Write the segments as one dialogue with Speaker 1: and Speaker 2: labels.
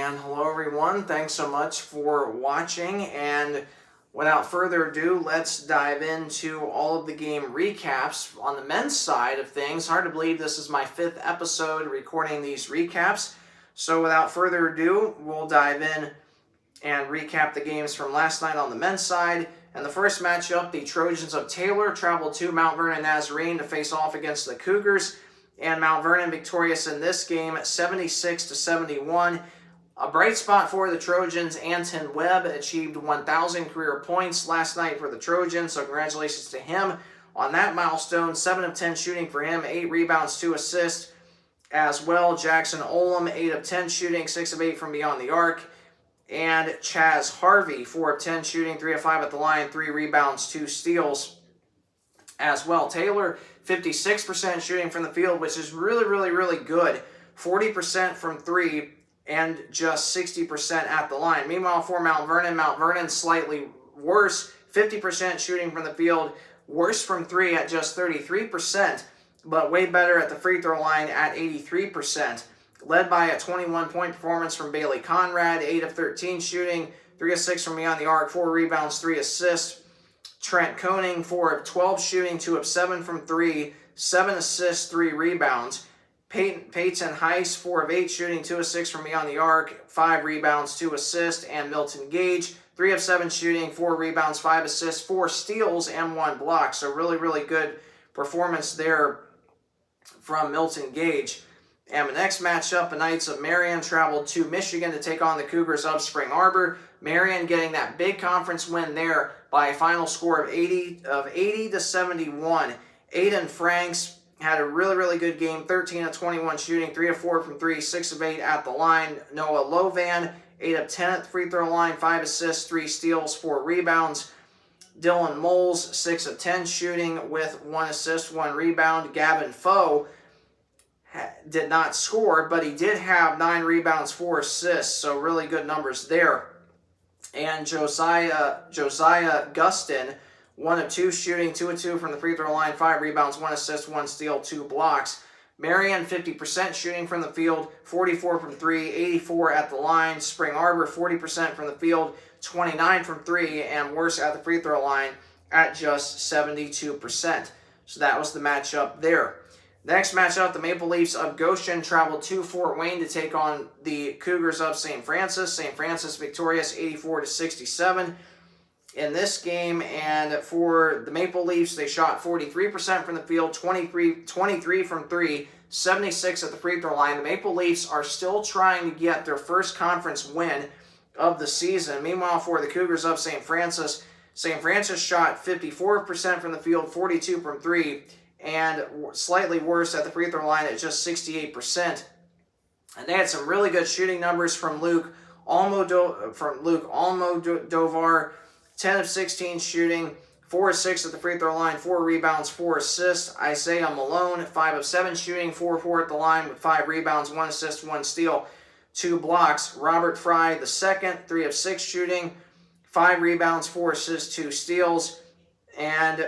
Speaker 1: And hello everyone, thanks so much for watching, and without further ado, let's dive into all of the game recaps. On the men's side of things, hard to believe this is my 5th episode recording these recaps, so without further ado, we'll dive in and recap the games from last night on the men's side. And the first matchup, the Trojans of Taylor traveled to Mount Vernon Nazarene to face off against the Cougars, and Mount Vernon victorious in this game 76-71. A bright spot for the Trojans, Anton Webb achieved 1,000 career points last night for the Trojans, so congratulations to him on that milestone. 7 of 10 shooting for him, 8 rebounds, 2 assists as well. Jackson Olam, 8 of 10 shooting, 6 of 8 from beyond the arc. And Chaz Harvey, 4 of 10 shooting, 3 of 5 at the line, 3 rebounds, 2 steals as well. Taylor, 56% shooting from the field, which is really good. 40% from 3 and just 60% at the line. Meanwhile, for Mount Vernon slightly worse, 50% shooting from the field, worse from 3 at just 33%, but way better at the free throw line at 83%. Led by a 21-point performance from Bailey Conrad, 8 of 13 shooting, 3 of 6 from beyond the arc, 4 rebounds, 3 assists. Trent Koning, 4 of 12 shooting, 2 of 7 from 3, 7 assists, 3 rebounds. Peyton Heiss, 4 of 8 shooting, 2 of 6 from beyond the arc, 5 rebounds, 2 assists. And Milton Gage, 3 of 7 shooting, 4 rebounds, 5 assists, 4 steals, and 1 block. So really good performance there from Milton Gage. And the next matchup, the Knights of Marion traveled to Michigan to take on the Cougars of Spring Arbor. Marion getting that big conference win there by a final score of 80-71. Aiden Franks had a really good game, 13 of 21 shooting, 3 of 4 from 3, 6 of 8 at the line. Noah Lovan, 8 of 10 at the free throw line, 5 assists, 3 steals, 4 rebounds. Dylan Moles, 6 of 10 shooting with 1 assist, 1 rebound. Gavin Foe did not score, but he did have 9 rebounds, 4 assists, so really good numbers there. And Josiah Gustin, 1 of 2 shooting, 2 of 2 from the free throw line, 5 rebounds, 1 assist, 1 steal, 2 blocks. Marion, 50% shooting from the field, 44 from 3, 84 at the line. Spring Arbor, 40% from the field, 29 from 3, and worse at the free throw line at just 72%. So that was the matchup there. Next matchup, the Maple Leafs of Goshen traveled to Fort Wayne to take on the Cougars of St. Francis. St. Francis victorious 84-67 in this game. And for the Maple Leafs, they shot 43% from the field, 23 from 3, 76 at the free throw line. The Maple Leafs are still trying to get their first conference win of the season. Meanwhile, for the Cougars of St. Francis shot 54% from the field, 42 from 3, and slightly worse at the free throw line at just 68%. And they had some really good shooting numbers from Luke Almodovar, 10 of 16 shooting, 4 of 6 at the free throw line, 4 rebounds, 4 assists. Isaiah Malone, 5 of 7 shooting, 4 of 4 at the line with 5 rebounds, 1 assist, 1 steal, 2 blocks. Robert Fry, the second, 3 of 6 shooting, 5 rebounds, 4 assists, 2 steals. And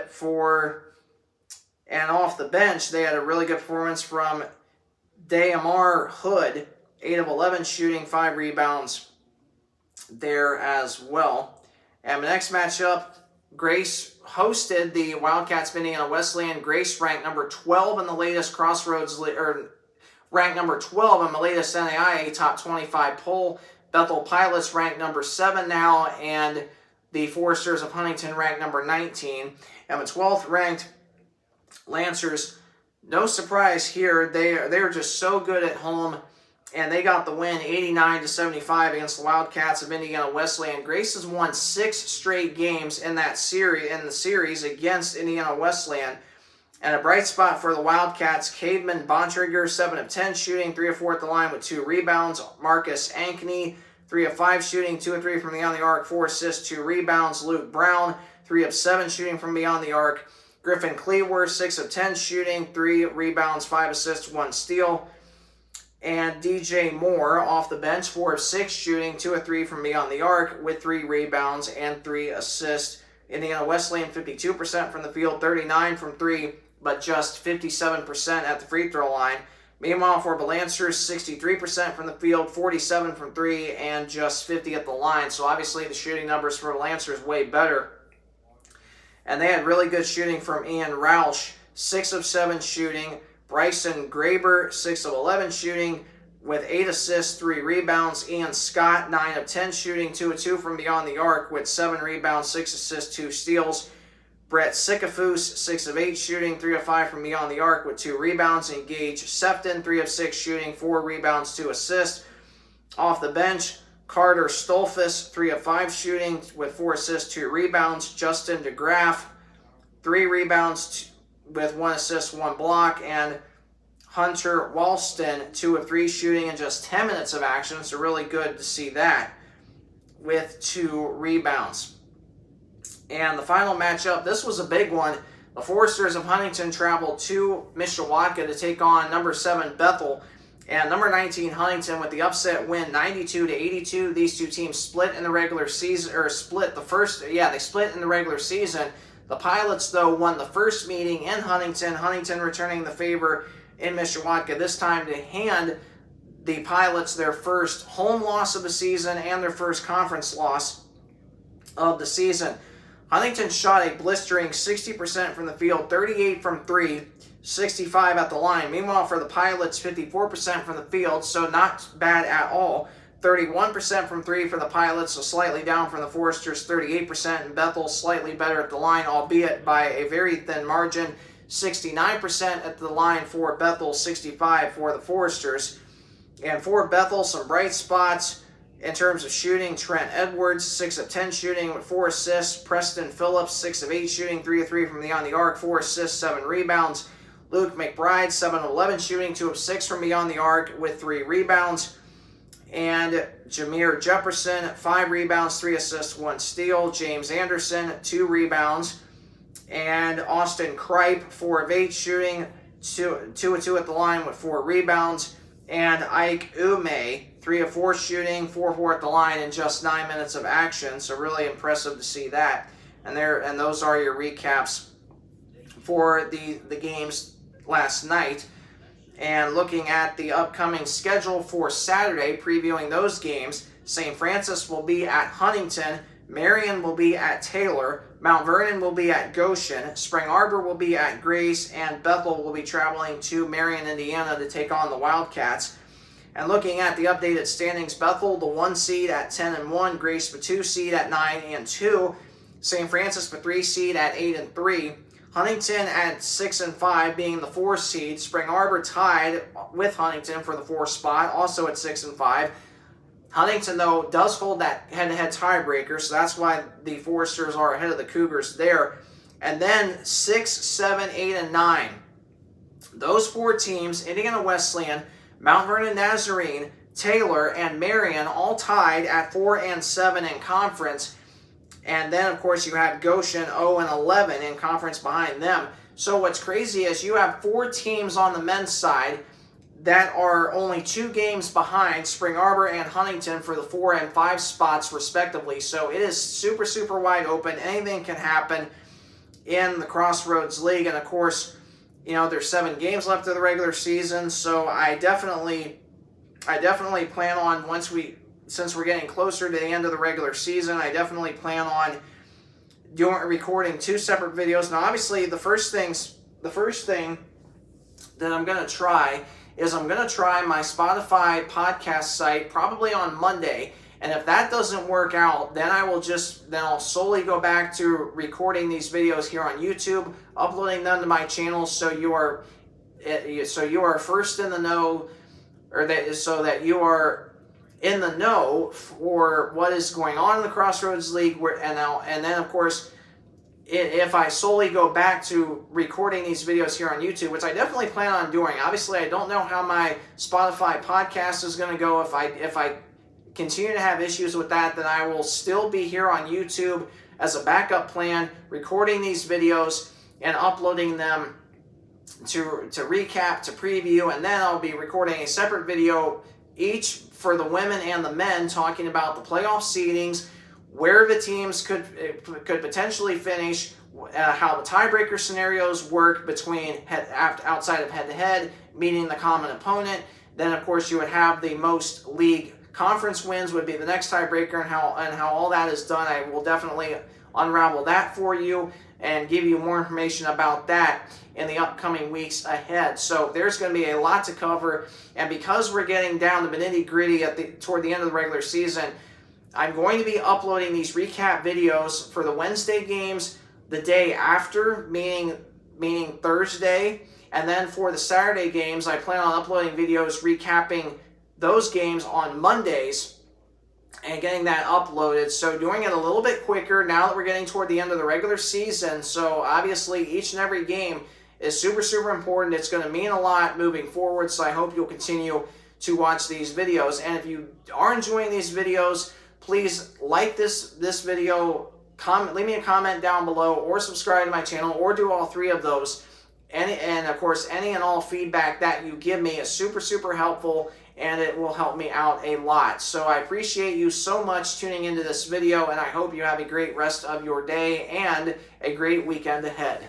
Speaker 1: off the bench, they had a really good performance from Dayamar Hood, 8 of 11 shooting, 5 rebounds there as well. And the next matchup, Grace hosted the Wildcats of Indiana Wesleyan. Grace ranked number 12 in the latest ranked number 12 in the latest NAIA Top 25 poll. Bethel Pilots ranked number 7 now, and the Foresters of Huntington ranked number 19. And the 12th ranked Lancers, no surprise here. They are just so good at home, and they got the win 89-75 against the Wildcats of Indiana Wesleyan. Grace has won 6 straight games in the series against Indiana Wesleyan. And a bright spot for the Wildcats, Cademan Bontrager, 7 of 10 shooting, 3 of 4 at the line with 2 rebounds. Marcus Ankney, 3 of 5 shooting, 2 of 3 from beyond the arc, 4 assists, 2 rebounds. Luke Brown, 3 of 7 shooting from beyond the arc. Griffin Cleaworth, 6 of 10 shooting, 3 rebounds, 5 assists, 1 steal. And DJ Moore off the bench, 4 of 6 shooting, 2 of 3 from beyond the arc with 3 rebounds and 3 assists. Indiana Wesleyan, 52% from the field, 39 from 3, but just 57% at the free throw line. Meanwhile, for the Lancers, 63% from the field, 47 from 3, and just 50 at the line. So obviously the shooting numbers for the Lancers way better. And they had really good shooting from Ian Roush, 6 of 7 shooting. Bryson Graber, 6 of 11 shooting with 8 assists, 3 rebounds. Ian Scott, 9 of 10 shooting, 2 of 2 from beyond the arc with 7 rebounds, 6 assists, 2 steals. Brett Sikafus, 6 of 8 shooting, 3 of 5 from beyond the arc with 2 rebounds. And Gage Sefton, 3 of 6 shooting, 4 rebounds, 2 assists. Off the bench, Carter Stolfus, 3 of 5 shooting with 4 assists, 2 rebounds. Justin DeGraff, 3 rebounds with 1 assist, 1 block. And Hunter Walston, 2 of 3 shooting in just 10 minutes of action. So really good to see that with 2 rebounds. And the final matchup, this was a big one. The Foresters of Huntington traveled to Mishawaka to take on number 7 Bethel and number 19 Huntington with the upset win 92-82. These two teams split in the regular season, or split in the regular season. The Pilots, though, won the first meeting in Huntington. Huntington returning the favor in Mishawaka, this time to hand the Pilots their first home loss of the season and their first conference loss of the season. Huntington shot a blistering 60% from the field, 38 from 3, 65 at the line. Meanwhile, for the Pilots, 54% from the field, so not bad at all. 31% from 3 for the Pilots, so slightly down from the Foresters, 38%, and Bethel slightly better at the line, albeit by a very thin margin. 69% at the line for Bethel, 65 for the Foresters. And for Bethel, some bright spots in terms of shooting. Trent Edwards, 6 of 10 shooting with 4 assists. Preston Phillips, 6 of 8 shooting, 3 of 3 from beyond the arc, 4 assists, 7 rebounds. Luke McBride, 7 of 11 shooting, 2 of 6 from beyond the arc with 3 rebounds. And Jameer Jefferson, 5 rebounds, 3 assists, 1 steal. James Anderson, 2 rebounds. And Austin Kripe, 4 of 8 shooting, 2 of 2 at the line with 4 rebounds. And Ike Ume, 3 of 4 shooting, 4 of 4 at the line in just 9 minutes of action. So really impressive to see that. And those are your recaps for the games last night. And looking at the upcoming schedule for Saturday, previewing those games, St. Francis will be at Huntington, Marion will be at Taylor, Mount Vernon will be at Goshen, Spring Arbor will be at Grace, and Bethel will be traveling to Marion, Indiana to take on the Wildcats. And looking at the updated standings, Bethel, the 1 seed at 10-1, Grace, the 2 seed at 9-2, St. Francis, the 3 seed at 8-3, Huntington at 6-5, being the 4 seed. Spring Arbor tied with Huntington for the 4th spot, also at 6-5. Huntington, though, does hold that head-to-head tiebreaker, so that's why the Foresters are ahead of the Cougars there. And then 6, 7, 8, and 9. Those 4 teams, Indiana Wesleyan, Mount Vernon Nazarene, Taylor, and Marion, all tied at 4 and 7 in conference. And then, of course, you have Goshen 0 and 11 in conference behind them. So what's crazy is you have 4 teams on the men's side that are only 2 games behind Spring Arbor and Huntington for the 4 and 5 spots, respectively. So it is super, super wide open. Anything can happen in the Crossroads League. And, of course, you know, there's 7 games left of the regular season. So I definitely plan on, since we're getting closer to the end of the regular season, I definitely plan on recording 2 separate videos. Now, obviously, the first thing that I'm going to try is I'm going to try my Spotify podcast site probably on Monday. And if that doesn't work out, then I'll solely go back to recording these videos here on YouTube, uploading them to my channel, so you are first in the know, so that you are in the know for what is going on in the Crossroads League. And then, of course, if I solely go back to recording these videos here on YouTube, which I definitely plan on doing. Obviously, I don't know how my Spotify podcast is going to go. If I continue to have issues with that, then I will still be here on YouTube as a backup plan, recording these videos and uploading them to recap, to preview, and then I'll be recording a separate video each for the women and the men, talking about the playoff seedings, where the teams could potentially finish, how the tiebreaker scenarios work outside of head-to-head, meeting the common opponent. Then, of course, you would have the most league conference wins would be the next tiebreaker, and how all that is done. I will definitely unravel that for you and give you more information about that in the upcoming weeks ahead. So there's going to be a lot to cover, and because we're getting down to the nitty-gritty toward the end of the regular season, I'm going to be uploading these recap videos for the Wednesday games the day after, meaning Thursday, and then for the Saturday games, I plan on uploading videos recapping those games on Mondays and getting that uploaded. So doing it a little bit quicker now that we're getting toward the end of the regular season. So obviously each and every game is super, super important. It's going to mean a lot moving forward. So I hope you'll continue to watch these videos. And if you are enjoying these videos, please like this video, leave me a comment down below, or subscribe to my channel, or do all three of those. And of course, any and all feedback that you give me is super, super helpful, and it will help me out a lot. So I appreciate you so much tuning into this video, and I hope you have a great rest of your day and a great weekend ahead.